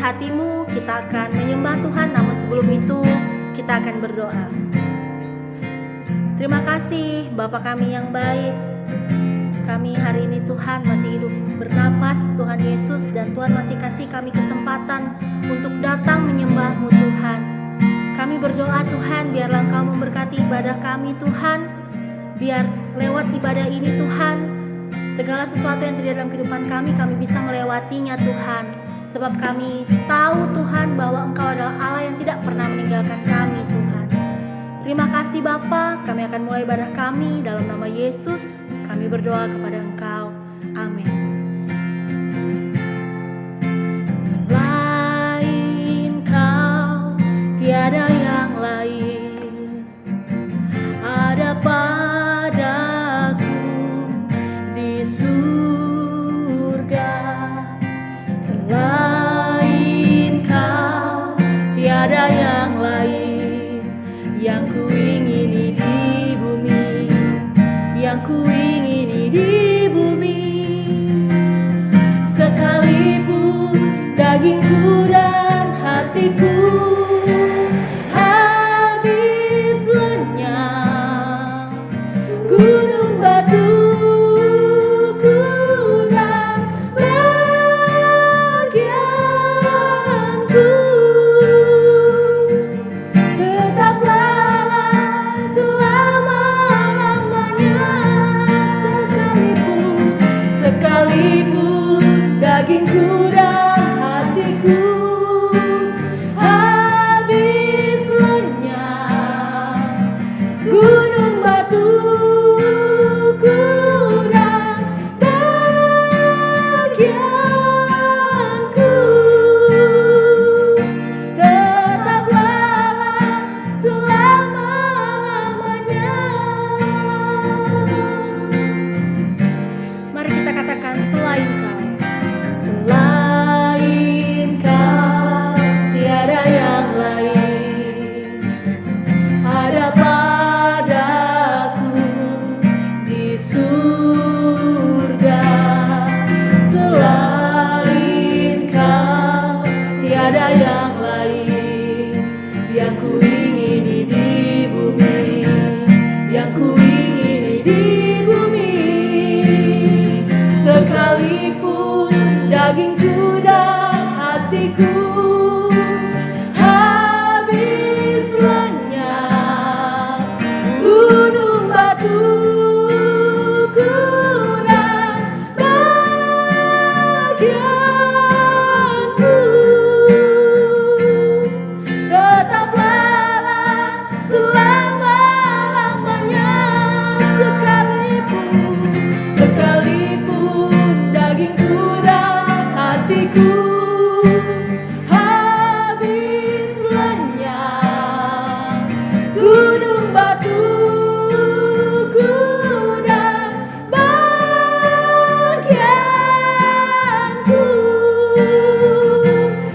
hatimu, kita akan menyembah Tuhan. Namun sebelum itu kita akan berdoa. Terima kasih Bapa kami yang baik. Kami hari ini Tuhan masih hidup bernapas Tuhan Yesus, dan Tuhan masih kasih kami kesempatan untuk datang menyembah-Mu Tuhan. Kami berdoa Tuhan, biarlah Engkau memberkati ibadah kami Tuhan. Biar lewat ibadah ini Tuhan, segala sesuatu yang terjadi dalam kehidupan kami bisa melewatinya Tuhan. Sebab kami tahu Tuhan bahwa Engkau adalah Allah yang tidak pernah meninggalkan kami Tuhan. Terima kasih Bapa, kami akan mulai ibadah kami dalam nama Yesus. Kami berdoa kepada Engkau. Amin. Selain Kau, tiada yang lain ada padaku di surga. Selain Kau, tiada yang lain yang kuingini di bumi, yang kuingini di bumi. Sekalipun dagingku dan hatiku habis lenyap, gunung batuku dan bagianku tetaplah selama-lamanya. Sekalipun dagingku dan hatiku habis lenyap, gunung batuku dan bagianku tetaplah selama-lamanya. Mari kita katakan, selain Kau, selain Kau, tiada yang lain ada padaku di surga. Selain Kau, tiada yang lain yang kuingini di bumi, yang kuingini di bumi. Sekalipun dagingku dan hatiku habis lenyap, gunung batuku dan bagianku tetaplah selama-lamanya. Sekalipun dagingku dan hatiku habis lenyap, gunung batuku dan bagianku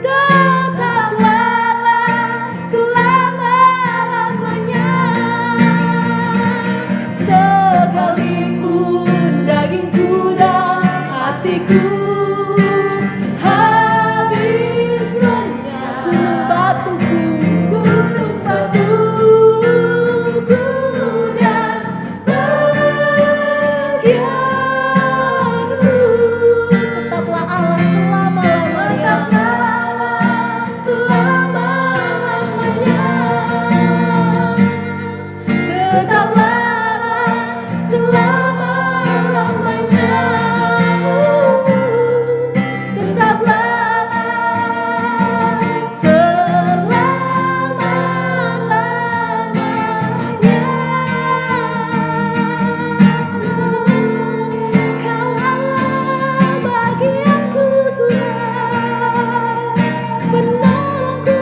tetaplah selama-lamanya. Sekalipun dagingku dan hatiku habis lenyap, gunung batuku dan bagianku tetaplah Allah selama-lamanya. Tetaplah selama-lamanya. Tetaplah selama-lamanya. Kau Allah bagianku Tuhan, penolongku,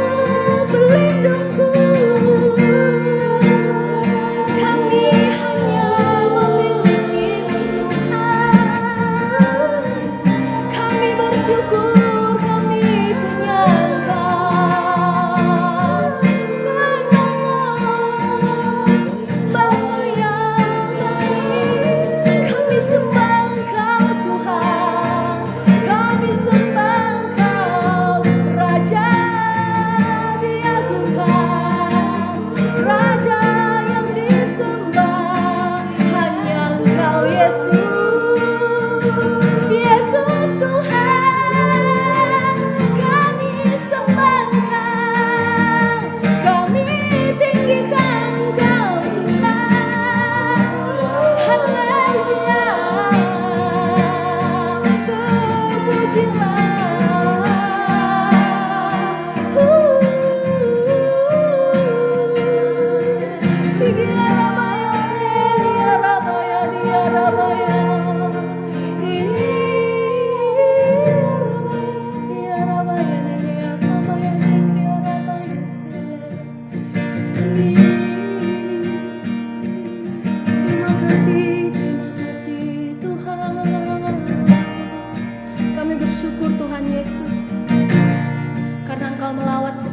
pelindungku. Kami hanya memiliki Tuhan.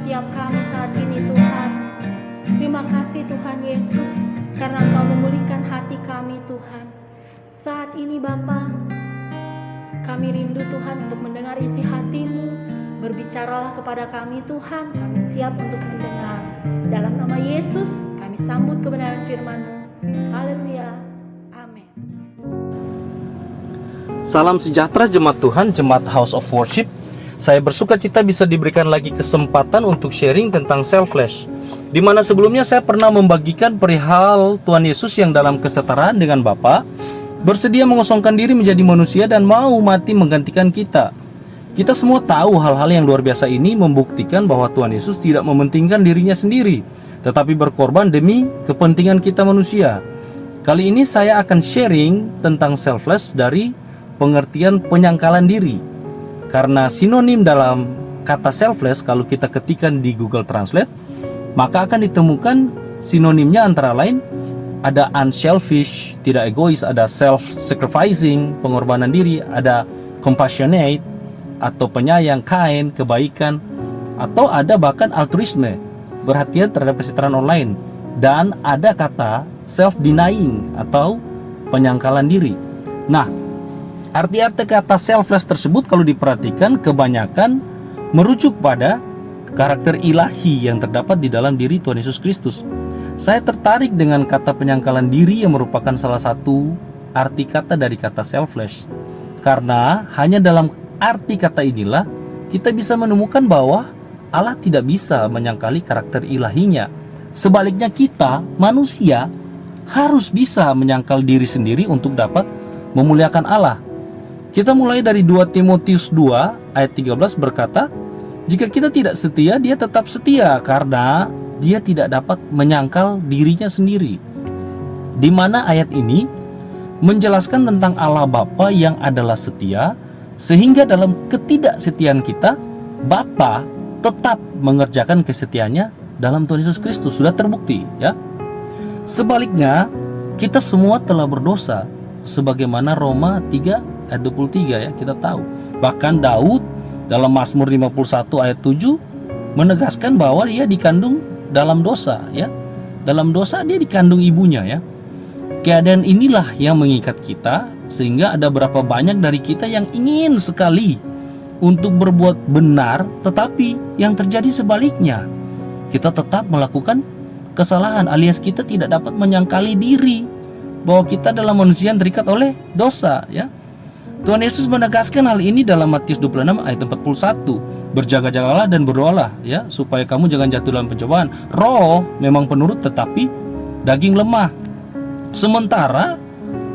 setiap kami saat ini Tuhan. Terima kasih Tuhan Yesus, karena Engkau memulihkan hati kami Tuhan. Saat ini Bapa, kami rindu Tuhan untuk mendengar isi hati-Mu. Berbicaralah kepada kami Tuhan, kami siap untuk mendengar. Dalam nama Yesus, kami sambut kebenaran firman-Mu. Haleluya. Amin. Salam sejahtera jemaat Tuhan, jemaat House of Worship. Saya bersuka cita bisa diberikan lagi kesempatan untuk sharing tentang selfless, di mana sebelumnya saya pernah membagikan perihal Tuhan Yesus yang dalam kesetaraan dengan Bapa bersedia mengosongkan diri menjadi manusia dan mau mati menggantikan kita. Kita semua tahu hal-hal yang luar biasa ini membuktikan bahwa Tuhan Yesus tidak mementingkan dirinya sendiri, tetapi berkorban demi kepentingan kita manusia. Kali ini saya akan sharing tentang selfless dari pengertian penyangkalan diri. Karena sinonim dalam kata selfless kalau kita ketikkan di Google Translate, maka akan ditemukan sinonimnya antara lain ada unselfish, tidak egois, ada self-sacrificing, pengorbanan diri, ada compassionate atau penyayang, kind, kebaikan, atau ada bahkan altruisme, perhatian terhadap kesejahteraan orang lain, dan ada kata self-denying atau penyangkalan diri. Nah, arti-arti kata selfless tersebut kalau diperhatikan kebanyakan merujuk pada karakter ilahi yang terdapat di dalam diri Tuhan Yesus Kristus. Saya tertarik dengan kata penyangkalan diri yang merupakan salah satu arti kata dari kata selfless. Karena hanya dalam arti kata inilah kita bisa menemukan bahwa Allah tidak bisa menyangkali karakter ilahinya. Sebaliknya kita, manusia, harus bisa menyangkal diri sendiri untuk dapat memuliakan Allah. Kita mulai dari 2 Timotius 2 ayat 13 berkata, jika kita tidak setia, dia tetap setia karena dia tidak dapat menyangkal dirinya sendiri. Di mana ayat ini menjelaskan tentang Allah Bapa yang adalah setia, sehingga dalam ketidaksetiaan kita, Bapa tetap mengerjakan kesetiaannya dalam Tuhan Yesus Kristus. Sudah terbukti ya. Sebaliknya, kita semua telah berdosa sebagaimana Roma 3 ayat 23 ya, kita tahu. Bahkan Daud dalam Mazmur 51 ayat 7 menegaskan bahwa dia dikandung dalam dosa ya. Dalam dosa dia dikandung ibunya ya. Keadaan inilah yang mengikat kita sehingga ada berapa banyak dari kita yang ingin sekali untuk berbuat benar, tetapi yang terjadi sebaliknya. Kita tetap melakukan kesalahan alias kita tidak dapat menyangkali diri bahwa kita adalah manusia yang terikat oleh dosa ya. Tuhan Yesus menegaskan hal ini dalam Matius 26 ayat 41. Berjaga-jagalah dan berdoalah ya, supaya kamu jangan jatuh dalam pencobaan. Roh memang penurut tetapi daging lemah. Sementara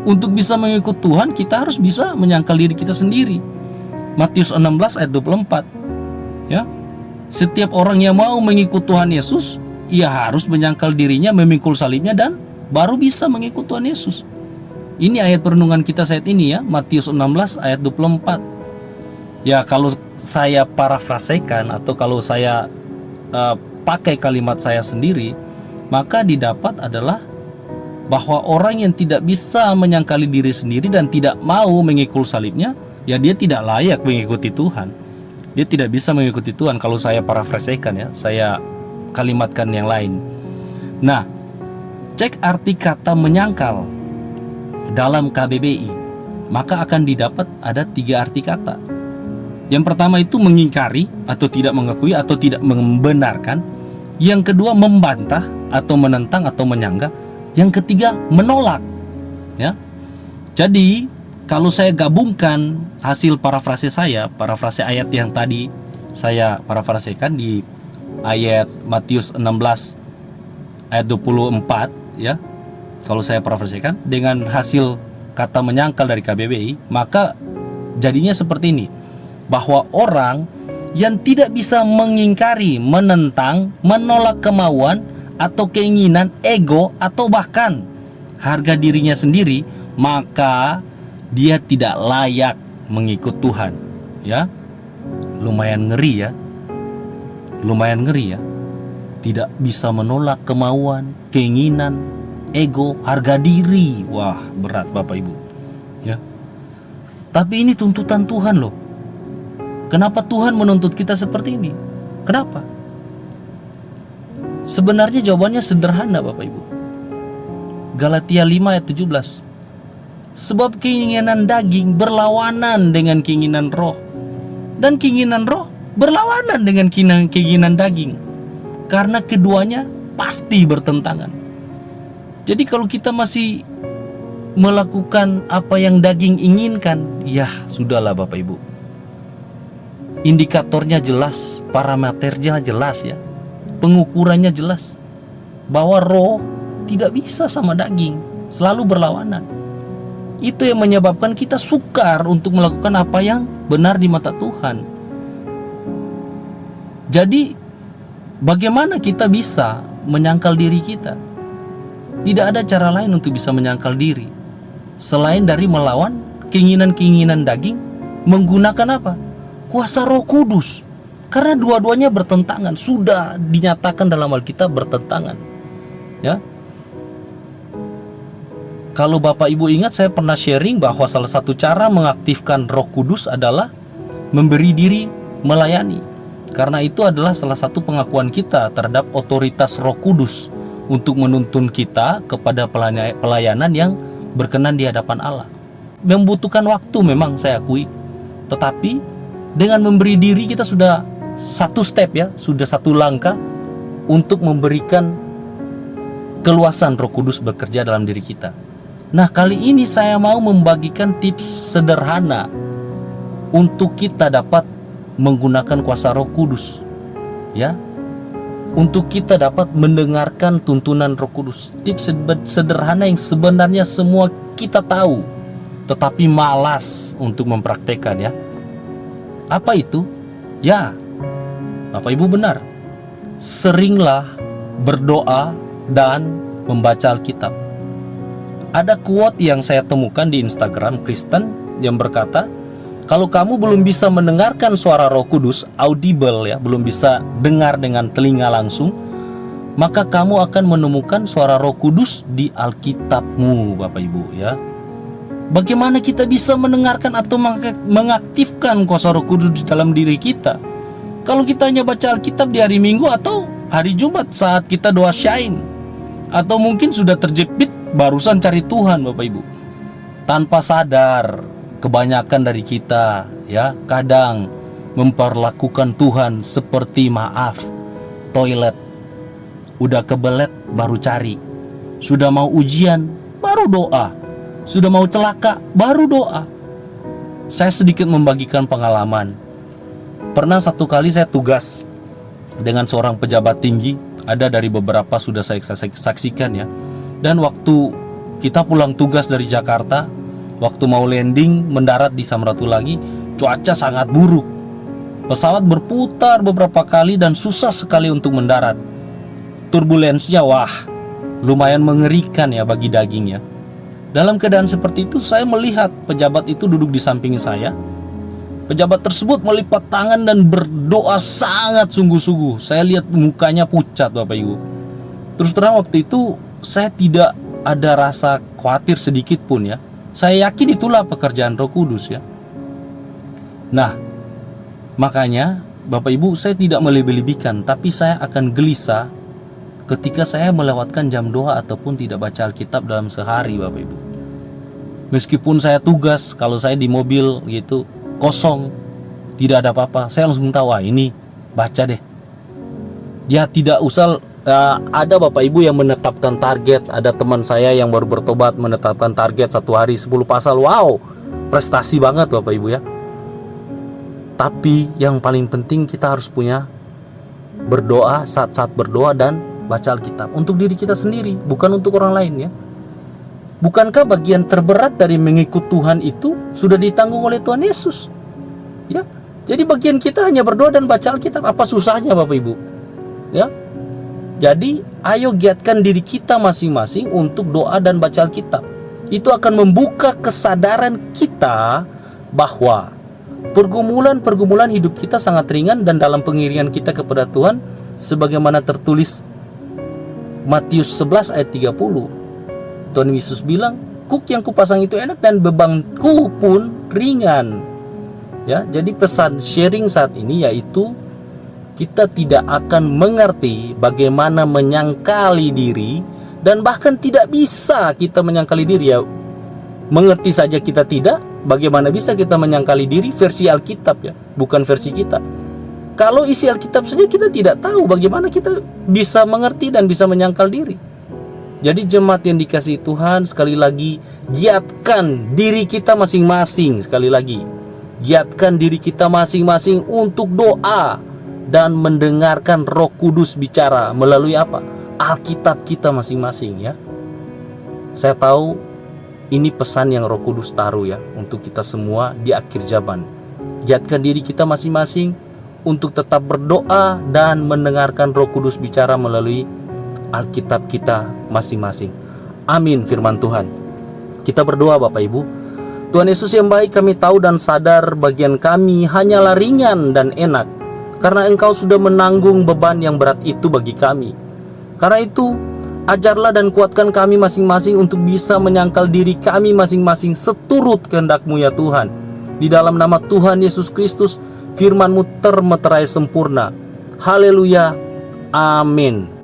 untuk bisa mengikut Tuhan kita harus bisa menyangkal diri kita sendiri. Matius 16 ayat 24. Ya. Setiap orang yang mau mengikut Tuhan Yesus, ia harus menyangkal dirinya, memikul salibnya dan baru bisa mengikut Tuhan Yesus. Ini ayat perenungan kita saat ini ya, Matius 16 ayat 24. Ya, kalau saya parafrasekan atau kalau saya pakai kalimat saya sendiri, maka didapat adalah bahwa orang yang tidak bisa menyangkali diri sendiri dan tidak mau mengikul salibnya, ya dia tidak layak mengikuti Tuhan. Dia tidak bisa mengikuti Tuhan kalau saya parafrasekan ya, saya kalimatkan yang lain. Nah, cek arti kata menyangkal dalam KBBI, maka akan didapat ada 3 arti kata. Yang pertama itu mengingkari atau tidak mengakui atau tidak membenarkan. Yang kedua membantah atau menentang atau menyanggah. Yang ketiga menolak. Ya. Jadi kalau saya gabungkan hasil parafrase saya, parafrase ayat yang tadi saya parafrasekan di ayat Matius 16 ayat 24 ya. Kalau saya parafrasekan dengan hasil kata menyangkal dari KBBI, maka jadinya seperti ini. Bahwa orang yang tidak bisa mengingkari, menentang, menolak kemauan atau keinginan, ego atau bahkan harga dirinya sendiri, maka dia tidak layak mengikut Tuhan. Ya. Lumayan ngeri ya. Lumayan ngeri ya. Tidak bisa menolak kemauan, keinginan, ego, harga diri. Wah, berat Bapak Ibu. Ya. Tapi ini tuntutan Tuhan loh. Kenapa Tuhan menuntut kita seperti ini? Kenapa? Sebenarnya jawabannya sederhana Bapak Ibu. Galatia 5 ayat 17. Sebab keinginan daging berlawanan dengan keinginan roh, dan keinginan roh berlawanan dengan keinginan daging, karena keduanya pasti bertentangan. Jadi kalau kita masih melakukan apa yang daging inginkan, ya sudahlah Bapak Ibu. Indikatornya jelas, parameternya jelas ya, pengukurannya jelas, bahwa roh tidak bisa sama daging, selalu berlawanan. Itu yang menyebabkan kita sukar untuk melakukan apa yang benar di mata Tuhan. Jadi bagaimana kita bisa menyangkal diri kita? Tidak ada cara lain untuk bisa menyangkal diri selain dari melawan keinginan-keinginan daging menggunakan apa? Kuasa Roh Kudus. Karena dua-duanya bertentangan, sudah dinyatakan dalam Alkitab bertentangan. Ya. Kalau Bapak Ibu ingat, saya pernah sharing bahwa salah satu cara mengaktifkan Roh Kudus adalah memberi diri melayani. Karena itu adalah salah satu pengakuan kita terhadap otoritas Roh Kudus untuk menuntun kita kepada pelayanan yang berkenan di hadapan Allah. Membutuhkan waktu memang, saya akui. Tetapi dengan memberi diri kita sudah satu step ya, sudah satu langkah untuk memberikan keluasan Roh Kudus bekerja dalam diri kita. Nah, kali ini saya mau membagikan tips sederhana untuk kita dapat menggunakan kuasa Roh Kudus, ya, untuk kita dapat mendengarkan tuntunan Roh Kudus. Tips sederhana yang sebenarnya semua kita tahu, tetapi malas untuk mempraktekkan ya. Apa itu? Ya, Bapak Ibu benar. Seringlah berdoa dan membaca Alkitab. Ada quote yang saya temukan di Instagram Kristen yang berkata, kalau kamu belum bisa mendengarkan suara Roh Kudus, audible ya, belum bisa dengar dengan telinga langsung, maka kamu akan menemukan suara Roh Kudus di Alkitabmu, Bapak Ibu ya. Bagaimana kita bisa mendengarkan atau mengaktifkan kuasa Roh Kudus di dalam diri kita? Kalau kita hanya baca Alkitab di hari Minggu atau hari Jumat saat kita doa shine, atau mungkin sudah terjepit barusan cari Tuhan Bapak Ibu, tanpa sadar kebanyakan dari kita ya kadang memperlakukan Tuhan seperti maaf toilet, udah kebelet baru cari, sudah mau ujian baru doa, sudah mau celaka baru doa. Saya sedikit membagikan pengalaman. Pernah satu kali saya tugas dengan seorang pejabat tinggi, ada dari beberapa sudah saya saksikan ya. Dan waktu kita pulang tugas dari Jakarta, waktu mau landing mendarat di Samratulangi, cuaca sangat buruk. Pesawat berputar beberapa kali dan susah sekali untuk mendarat. Turbulensinya wah, lumayan mengerikan ya bagi dagingnya. Dalam keadaan seperti itu, saya melihat pejabat itu duduk di samping saya. Pejabat tersebut melipat tangan dan berdoa sangat sungguh-sungguh. Saya lihat mukanya pucat Bapak Ibu. Terus terang waktu itu saya tidak ada rasa khawatir sedikit pun ya. Saya yakin itulah pekerjaan Roh Kudus ya. Nah, makanya Bapak Ibu, saya tidak melebih-lebihkan, tapi saya akan gelisah ketika saya melewatkan jam doa ataupun tidak baca Alkitab dalam sehari Bapak Ibu. Meskipun saya tugas, kalau saya di mobil gitu kosong, tidak ada apa-apa, saya langsung tahu, ini baca deh. Ya tidak usah ada Bapak Ibu yang menetapkan target. Ada teman saya yang baru bertobat menetapkan target 1 hari 10 pasal. Wow, prestasi banget Bapak Ibu ya. Tapi yang paling penting kita harus punya berdoa, saat-saat berdoa dan baca Alkitab untuk diri kita sendiri, bukan untuk orang lain ya. Bukankah bagian terberat dari mengikut Tuhan itu sudah ditanggung oleh Tuhan Yesus? Ya. Jadi bagian kita hanya berdoa dan baca Alkitab. Apa susahnya Bapak Ibu? Ya. Jadi ayo giatkan diri kita masing-masing untuk doa dan baca Alkitab. Itu akan membuka kesadaran kita bahwa pergumulan hidup kita sangat ringan, dan dalam pengiringan kita kepada Tuhan sebagaimana tertulis Matius 11 ayat 30, Tuhan Yesus bilang, kuk yang kupasang itu enak dan bebanku pun ringan. Ya, jadi pesan sharing saat ini yaitu kita tidak akan mengerti bagaimana menyangkali diri, dan bahkan tidak bisa kita menyangkali diri ya. Mengerti saja kita tidak, bagaimana bisa kita menyangkali diri? Versi Alkitab ya, bukan versi kita. Kalau isi Alkitab saja kita tidak tahu, bagaimana kita bisa mengerti dan bisa menyangkal diri. Jadi jemaat yang dikasihi Tuhan, sekali lagi giatkan diri kita masing-masing. Sekali lagi, giatkan diri kita masing-masing untuk doa dan mendengarkan Roh Kudus bicara melalui apa? Alkitab kita masing-masing ya. Saya tahu ini pesan yang Roh Kudus taruh ya untuk kita semua di akhir zaman. Giatkan diri kita masing-masing untuk tetap berdoa dan mendengarkan Roh Kudus bicara melalui Alkitab kita masing-masing. Amin firman Tuhan. Kita berdoa Bapak Ibu. Tuhan Yesus yang baik, kami tahu dan sadar bagian kami hanyalah ringan dan enak, karena Engkau sudah menanggung beban yang berat itu bagi kami. Karena itu, ajarlah dan kuatkan kami masing-masing untuk bisa menyangkal diri kami masing-masing seturut kehendak-Mu ya Tuhan. Di dalam nama Tuhan Yesus Kristus, firman-Mu termeterai sempurna. Haleluya. Amin.